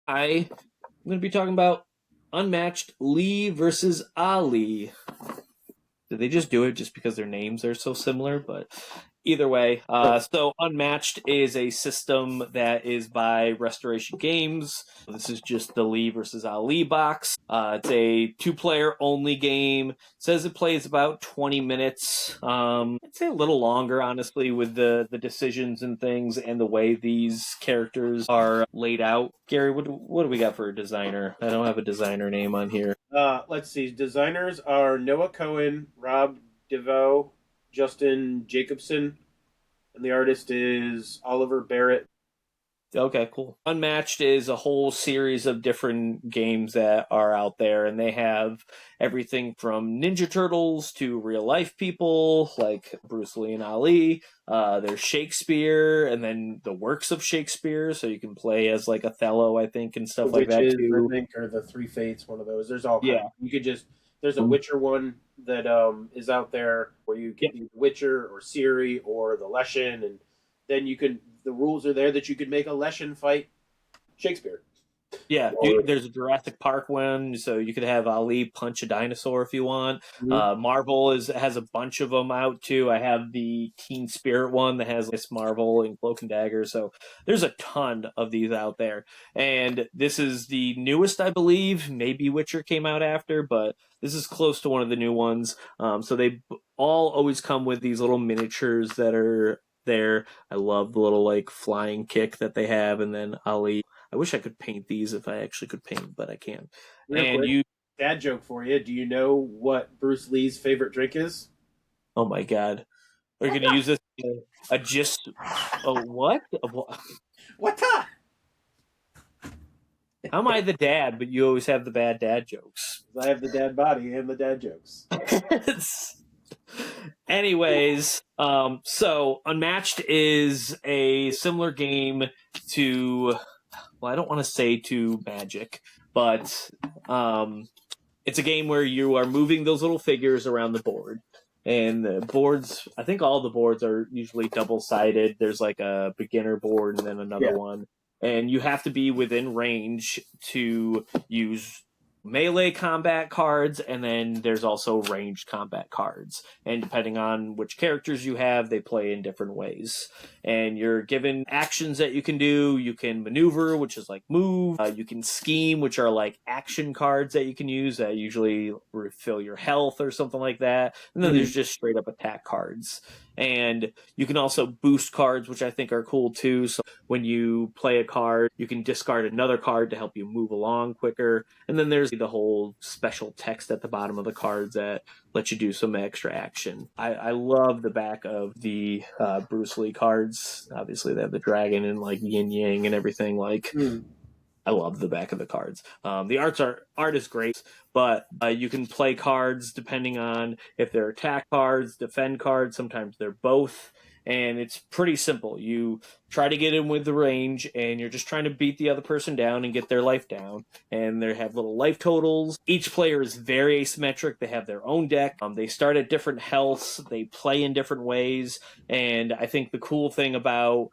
I'm going to be talking about Unmatched LEE versus Ali. Did they just do it just because their names are so similar? But either way, so Unmatched is a system that is by Restoration Games. This is just the Lee versus Ali box. It's a two-player only game. It says it plays about 20 minutes. I'd say a little longer, honestly, with the decisions and things and the way these characters are laid out. Gary, what do we got for a designer? I don't have a designer name on here. Let's see. Designers are Noah Cohen, Rob DeVoe, Justin Jacobson, and the artist is Oliver Barrett. Okay, cool. Unmatched is a whole series of different games that are out there, and they have everything from Ninja Turtles to real life people like Bruce Lee and Ali. There's Shakespeare, and then the works of Shakespeare, so you can play as like Othello, I think, and The stuff like that Witches, I too. think, or the Three Fates, one of those. There's all kinds. Yeah. You could just there's a Witcher one that is out there where you Yeah. can be Witcher or Ciri or the Leshen, and then you can the rules are there that you could make a Leshen fight Shakespeare. Yeah, Or there's a Jurassic Park one, so you could have Ali punch a dinosaur if you want. Mhm. Marvel has a bunch of them out too. I have the Teen Spirit one that has Miss Marvel and Cloak and Dagger. So there's a ton of these out there, and this is the newest, I believe. Maybe Witcher came out after, but this is close to one of the new ones. So they all always come with these little miniatures that are there. I love the little like flying kick that they have, and then Ali. I wish I could paint these if I actually could paint, but I can't. real And quick, you, dad joke for you. Do you know what Bruce Lee's favorite drink is? oh my god, are you What going to the? use this? A just, a what? What the? How am I the dad, but you always have the bad dad jokes? I have the dad body and the dad jokes. Anyways, so Unmatched is a similar game to, well, I don't want to say to Magic, but it's a game where you are moving those little figures around the board. And the boards, I think all the boards are usually double sided. There's like a beginner board and then another Yeah. one. And you have to be within range to use melee combat cards, and then there's also ranged combat cards. And depending on which characters you have, they play in different ways. And you're given actions that you can do. You can maneuver, which is like move. You can scheme, which are like action cards that you can use that usually refill your health or something like that. And then there's just straight up attack cards. And you can also boost cards, which I think are cool too. So when you play a card, you can discard another card to help you move along quicker. And then there's the whole special text at the bottom of the cards that let you do some extra action. I love the back of the Bruce Lee cards. Obviously, they have the dragon and like yin yang and everything. Like, I love the back of the cards. The art is great, but you can play cards depending on if they're attack cards, defend cards. Sometimes they're both, and it's pretty simple. You try to get in with the range, and you're just trying to beat the other person down and get their life down. And they have little life totals. Each player is very asymmetric. They have their own deck. They start at different healths. They play in different ways, and I think the cool thing about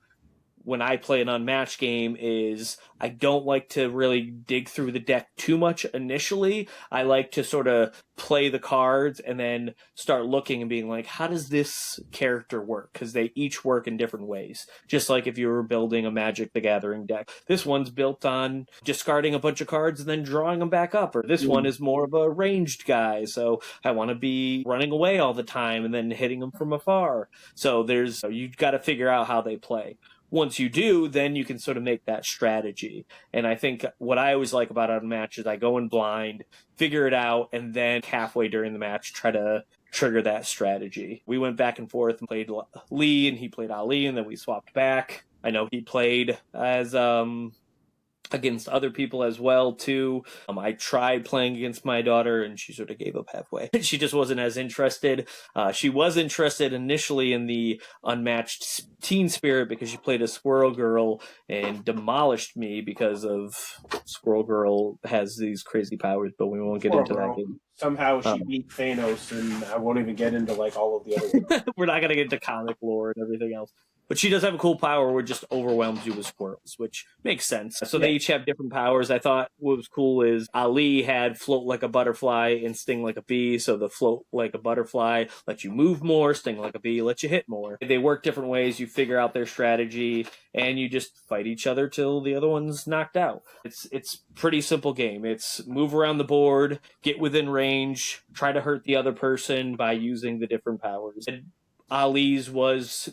when I play an unmatched game is I don't like to really dig through the deck too much initially. I like to sort of play the cards and then start looking and being like, how does this character work? Because they each work in different ways. Just like if you were building a Magic the Gathering deck. This one's built on discarding a bunch of cards and then drawing them back up. Or this one is more of a ranged guy. So I want to be running away all the time and then hitting them from afar. So you've got to figure out how they play. Once you do, then you can sort of make that strategy. And I think what I always like about Unmatched is I go in blind, figure it out, and then halfway during the match try to trigger that strategy. We went back and forth and played Lee, and he played Ali, and then we swapped back. I know he played as against other people as well too. I tried playing against my daughter and she sort of gave up halfway. She just wasn't as interested. She was interested initially in the Unmatched Teen Spirit because she played a Squirrel Girl and demolished me because of Squirrel Girl has these crazy powers, but we won't get Poor into that girl. game. Somehow she beat Thanos, and I won't even get into like all of the other. We're not going to get into comic lore and everything else. But she does have a cool power where it just overwhelms you with squirrels, which makes sense. So they each have different powers. I thought what was cool is Ali had float like a butterfly and sting like a bee. So the float like a butterfly lets you move more, sting like a bee lets you hit more. They work different ways. You figure out their strategy and you just fight each other till the other one's knocked out. It's pretty simple game. It's move around the board, get within range, try to hurt the other person by using the different powers. And Ali's was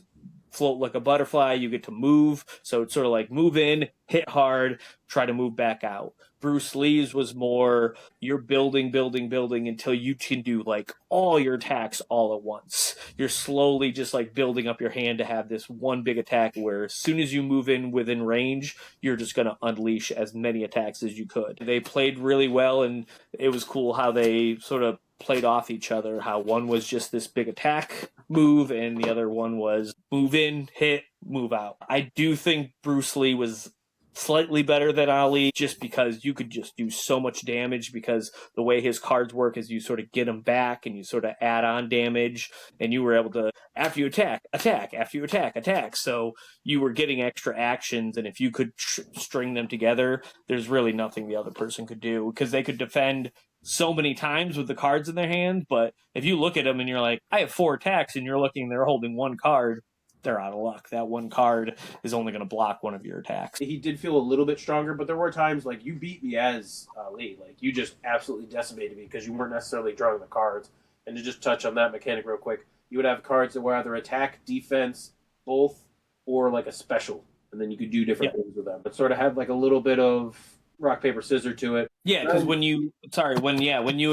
float like a butterfly. You get to move, so it's sort of like move in, hit hard, try to move back out. Bruce Lee's was more you're building until you can do like all your attacks all at once. You're slowly just like building up your hand to have this one big attack where as soon as you move in within range, you're just going to unleash as many attacks as you could. They played really well, and it was cool how they sort of played off each other, how one was just this big attack move and the other one was move in, hit, move out. I do think Bruce Lee was slightly better than Ali just because you could just do so much damage because the way his cards work is you sort of get them back and you sort of add on damage and you were able to, after you attack, after you attack. So you were getting extra actions, and if you could string them together, there's really nothing the other person could do because they could defend so many times with the cards in their hand, but if you look at them and you're like, I have 4 attacks, and you're looking, they're holding 1 card, they're out of luck. That 1 card is only going to block one of your attacks. He did feel a little bit stronger, but there were times like you beat me as Ali. Like you just absolutely decimated me because you weren't necessarily drawing the cards. And to just touch on that mechanic real quick, you would have cards that were either attack, defense, both, or like a special. And then you could do different things with them. It sort of had like a little bit of rock, paper, scissors to it. Yeah, because when you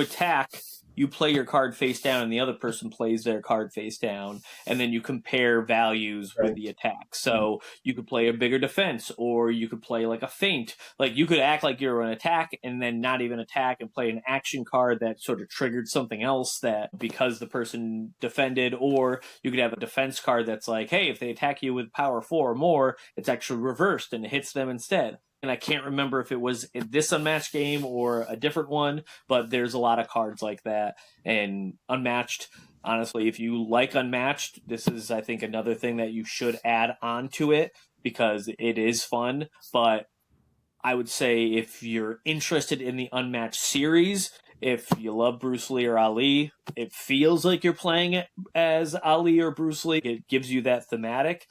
attack, you play your card face down and the other person plays their card face down, and then you compare values with the attack. So you could play a bigger defense, or you could play like a feint. Like you could act like you're an attack and then not even attack and play an action card that sort of triggered something else that because the person defended, or you could have a defense card that's like, hey, if they attack you with power 4 or more, it's actually reversed and it hits them instead. And I can't remember if it was in this Unmatched game or a different one, but there's a lot of cards like that. And Unmatched, honestly, if you like Unmatched, this is, I think, another thing that you should add on to it because it is fun. But I would say if you're interested in the Unmatched series, if you love Bruce Lee or Ali, it feels like you're playing it as Ali or Bruce Lee. It gives you that thematic.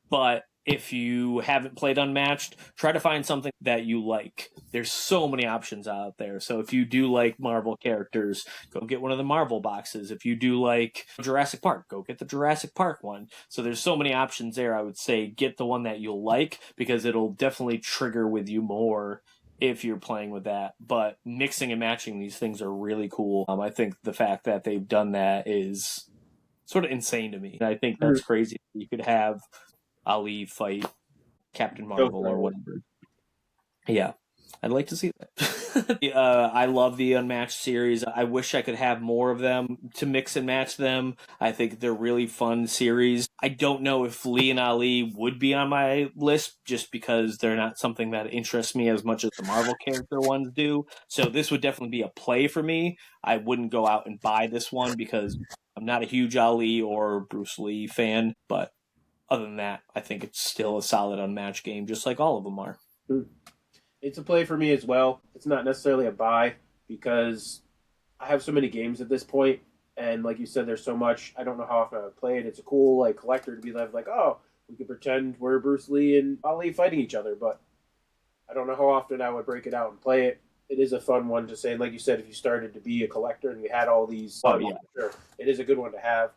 But if you haven't played Unmatched, try to find something that you like. There's so many options out there. So if you do like Marvel characters, go get one of the Marvel boxes. If you do like Jurassic Park, go get the Jurassic Park one. So there's so many options there. I would say get the one that you'll like because it'll definitely trigger with you more if you're playing with that. But mixing and matching these things are really cool. I think the fact that they've done that is sort of insane to me. I think that's crazy. You could have Ali fight Captain Marvel or whatever. Yeah, I'd like to see that. I love the Unmatched series. I wish I could have more of them to mix and match them. I think they're really fun series. I don't know if Lee and Ali would be on my list just because they're not something that interests me as much as the Marvel character ones do. So this would definitely be a play for me. I wouldn't go out and buy this one because I'm not a huge Ali or Bruce Lee fan, but other than that, I think it's still a solid Unmatched game, just like all of them are. It's a play for me as well. It's not necessarily a buy because I have so many games at this point, and like you said, there's so much. I don't know how often I would play it. It's a cool like collector to be like, oh, we could pretend we're Bruce Lee and Ali fighting each other, but I don't know how often I would break it out and play it. It is a fun one to say. Like you said, if you started to be a collector and you had all these, sure, it is a good one to have.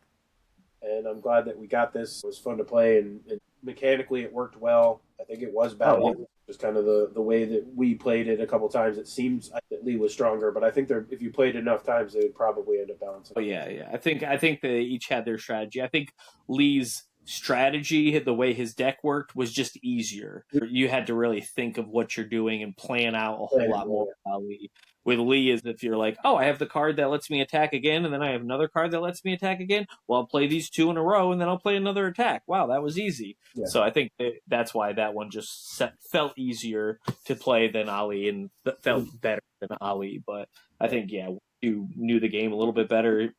And I'm glad that we got this. It was fun to play, and mechanically it worked well. I think it was balanced. Just kind of the way that we played it a couple times. It seems that Lee was stronger, but I think if you played enough times, they would probably end up balancing. I think they each had their strategy. I think Lee's strategy, the way his deck worked, was just easier. You had to really think of what you're doing and plan out a whole lot more about Lee. With Lee is if you're like, oh, I have the card that lets me attack again, and then I have another card that lets me attack again. Well, I'll play these 2 in a row, and then I'll play another attack. Wow, that was easy. Yeah. So I think that's why that one just felt easier to play than Ali, and felt better than Ali. But I think, if you knew the game a little bit better,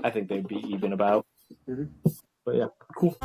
I think they'd be even about. But yeah, cool.